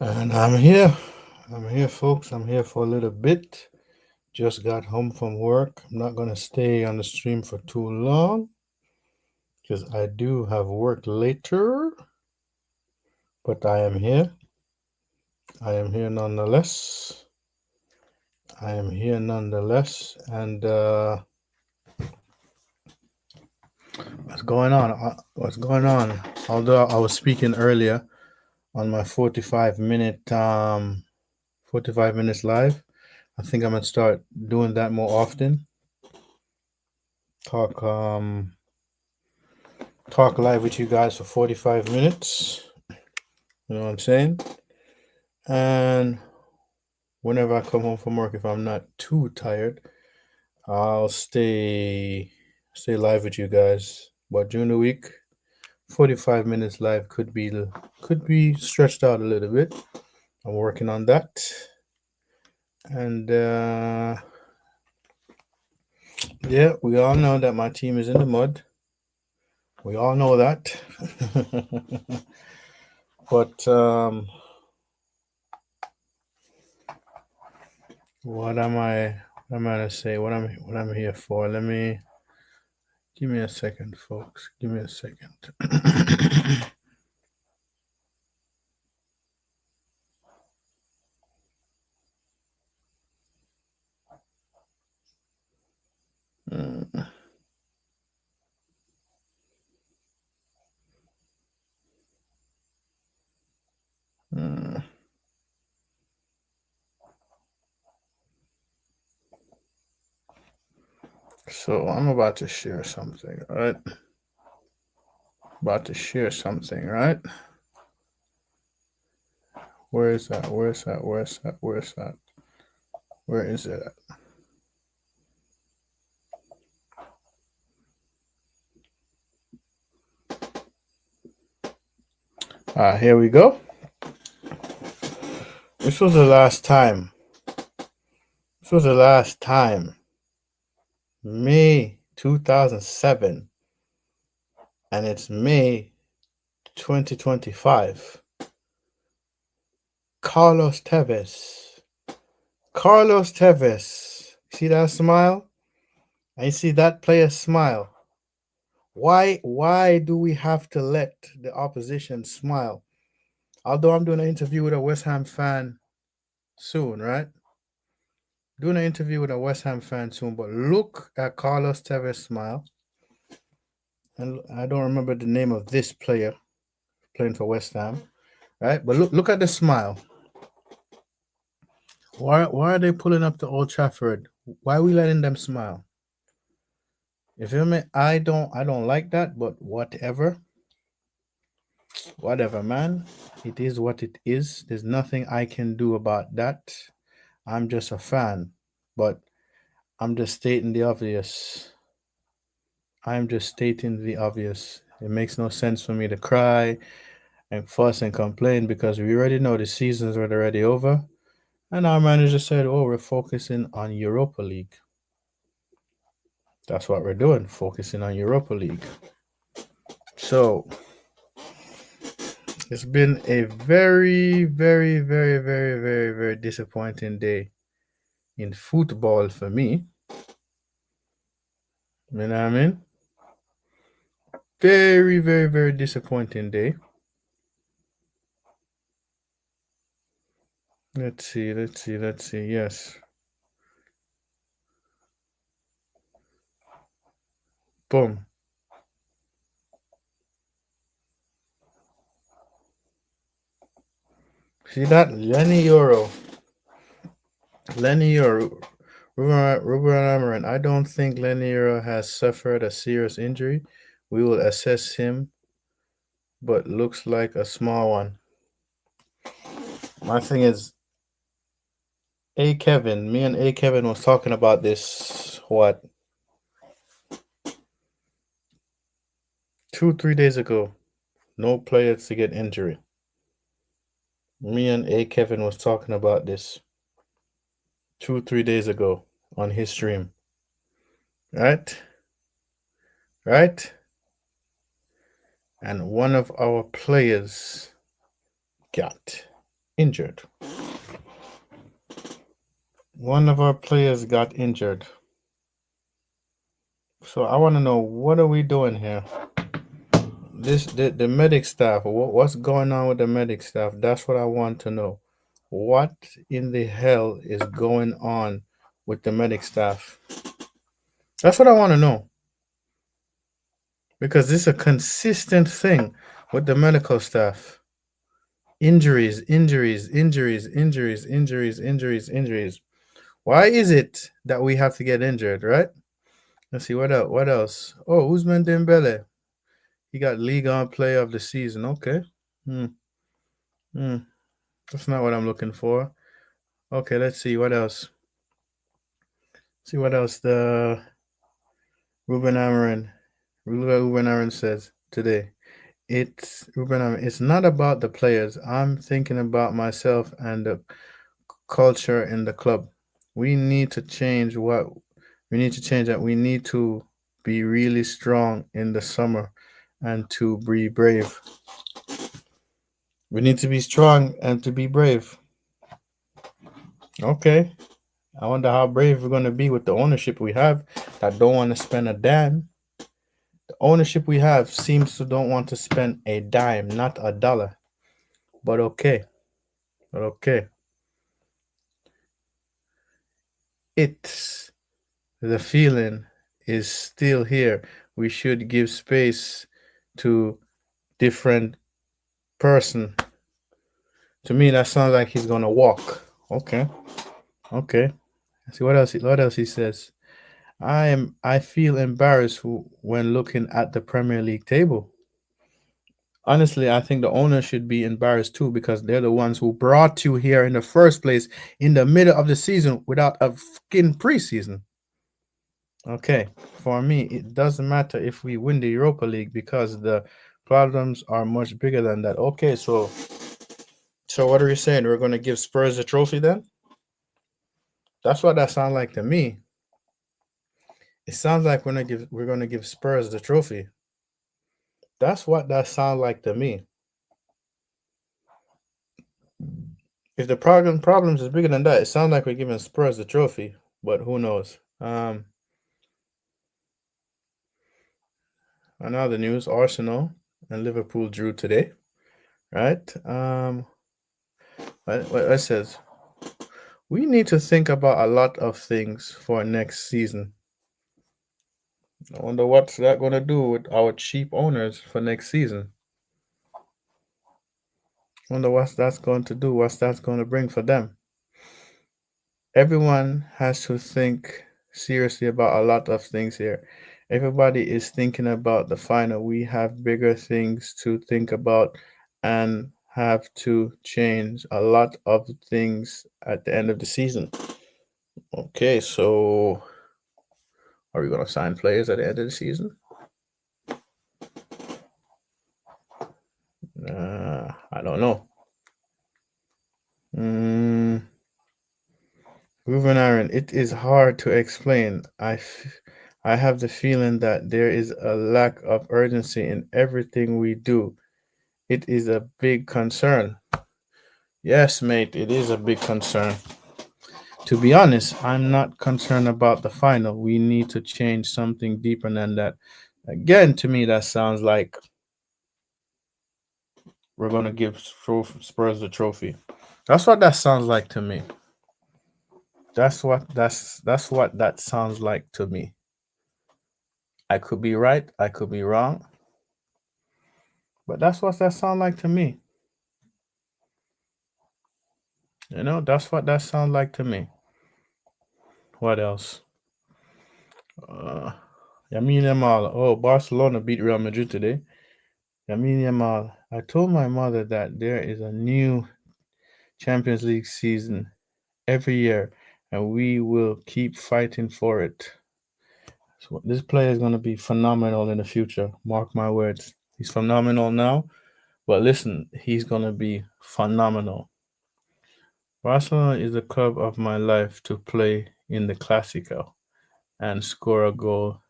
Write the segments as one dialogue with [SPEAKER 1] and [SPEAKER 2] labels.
[SPEAKER 1] And I'm here. I'm here, folks. I'm here for a little bit. Just got home from work. I'm not going to stay on the stream for too long because I do have work later. But I am here. I am here nonetheless. I am here nonetheless. And what's going on? What's going on? Although I was speaking earlier on my 45 minutes live, I think I'm gonna start doing that more often. Talk talk live with you guys for 45 minutes. You know what I'm saying? And whenever I come home from work, if I'm not too tired, I'll stay live with you guys. But during the week, 45 minutes live could be stretched out a little bit. I'm working on that. And yeah, we all know that my team is in the mud. We all know that. But what am I? What am I gonna say? What I'm here for? Let me give me a second, folks. Give me a second. Mm, mm. So I'm about to share something, right? About to share something, right? Where is that? Where's that? Where's that? Where's that? Where is it at? Here we go. This was the last time. This was the last time. May 2007, and it's May 2025. Carlos Tevez. Carlos Tevez. See that smile? I see that player smile. Why do we have to let the opposition smile? Although I'm doing an interview with a West Ham fan soon, right? Doing an interview with a West Ham fan soon, but look at Carlos Tevez smile. And I don't remember the name of this player playing for West Ham, right? But look at the smile. Why are they pulling up to Old Trafford? Why are we letting them smile? You feel me? I don't like that, but whatever. Whatever, man. It is what it is. There's nothing I can do about that. I'm just a fan. But I'm just stating the obvious. I'm just stating the obvious. It makes no sense for me to cry and fuss and complain because we already know the seasons are already over. And our manager said, "Oh, we're focusing on Europa League." That's what we're doing, focusing on Europa League. So it's been a very, very, very, very, very, very disappointing day in football for me. You know what I mean? Very, very, very disappointing day. Let's see. Yes. Boom. See that? Lenny Euro. Ruben Amarin. I don't think Lenny Euro has suffered a serious injury. We will assess him, but looks like a small one. My thing is, A Kevin, me and A Kevin was talking about this, what, 2, 3 days ago. No players to get injury. Me and A Kevin was talking about this 2, 3 days ago on his stream. Right? Right? And one of our players got. injured. One of our players got injured. So I want to know, what are we doing here? The medic staff. What's going on with the medic staff? That's what I want to know. What in the hell is going on with the medic staff? That's what I want to know. Because this is a consistent thing with the medical staff. Injuries, injuries, injuries, injuries, injuries, injuries, injuries. Why is it that we have to get injured, right? Let's see, what else? What else? Oh, Usman Dembele. He got League On Player of the Season. Okay. Hmm. Hmm. That's not what I'm looking for. Okay, let's see what else. See what else the Ruben Amorim, Ruben Amorim says today. It's Ruben Amorim. It's not about the players. I'm thinking about myself and the culture in the club. We need to change what we need to change that. We need to be really strong in the summer and to be brave. We need to be strong and to be brave. Okay. I wonder how brave we're going to be with the ownership we have that don't want to spend a dime. The ownership we have seems to don't want to spend a dime, not a dollar. But okay. But okay. It's the feeling is still here. We should give space to different person. To me, that sounds like he's gonna walk. Okay. Okay. See what else. What else he says. I feel embarrassed when looking at the Premier League table. Honestly, I think the owner should be embarrassed too because they're the ones who brought you here in the first place in the middle of the season without a fucking preseason. Okay, for me, it doesn't matter if we win the Europa League because the problems are much bigger than that. Okay, so what are you saying? We're going to give Spurs a trophy then? That's what that sounds like to me. It sounds like we're gonna give Spurs the trophy. That's what that sounds like to me. If the problems is bigger than that, it sounds like we're giving Spurs the trophy. But who knows? Another news: Arsenal and Liverpool drew today, right? What it says, we need to think about a lot of things for next season. I wonder what's that going to do with our cheap owners for next season. I wonder what that's going to do. What's that's going to bring for them? Everyone has to think seriously about a lot of things here. Everybody is thinking about the final. We have bigger things to think about and have to change a lot of things at the end of the season. Okay, so are we going to sign players at the end of the season? I don't know. Ruben Aaron, it is hard to explain. I have the feeling that there is a lack of urgency in everything we do. It is a big concern. Yes, mate, it is a big concern. To be honest, I'm not concerned about the final. We need to change something deeper than that. Again, to me, that sounds like we're going to give Spurs the trophy. That's what that sounds like to me. That's what that sounds like to me. I could be right, I could be wrong, but that's what that sounds like to me. That's what that sounds like to me. What else? Uh, Yamin Yamal. Oh, Barcelona beat Real Madrid today. Yamin Yamal. I told my mother that there is a new Champions League season every year, and we will keep fighting for it. So this player is going to be phenomenal in the future. Mark my words. He's phenomenal now, but listen, he's going to be phenomenal. Barcelona is the club of my life to play in the Clásico and score a goal.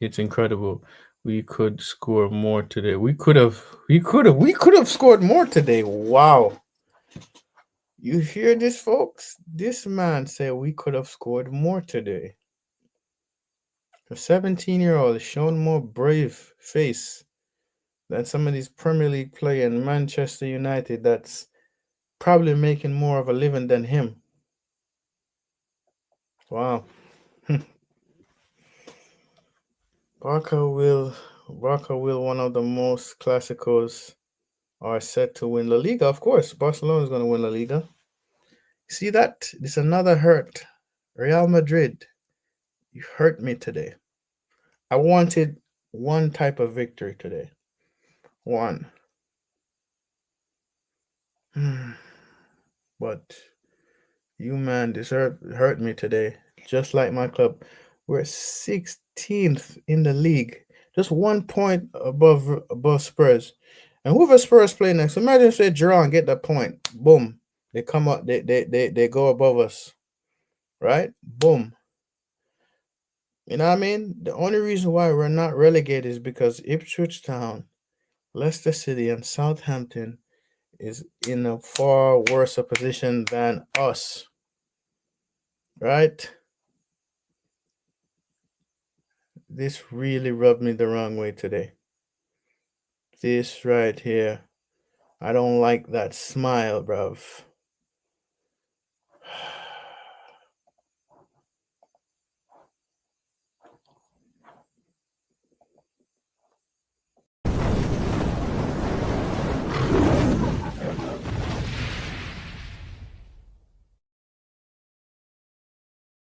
[SPEAKER 1] It's incredible. We could score more today. We could have scored more today. Wow. You hear this, folks? This man said we could have scored more today. A 17-year-old is showing more brave face than some of these Premier League players in Manchester United that's probably making more of a living than him. Wow. Barca will one of the most classicals are set to win La Liga. Of course, Barcelona is going to win La Liga. See that? This is another hurt. Real Madrid, you hurt me today. I wanted one type of victory today. One. But you, man, hurt me today. Just like my club. We're 16th in the league. Just 1 point above Spurs. And whoever Spurs play next, imagine if they draw and get that point. Boom. They come up, they go above us. Right? Boom. You know what I mean? The only reason why we're not relegated is because Ipswich Town, Leicester City, and Southampton is in a far worse position than us. Right? This really rubbed me the wrong way today. This right here. I don't like that smile, bruv.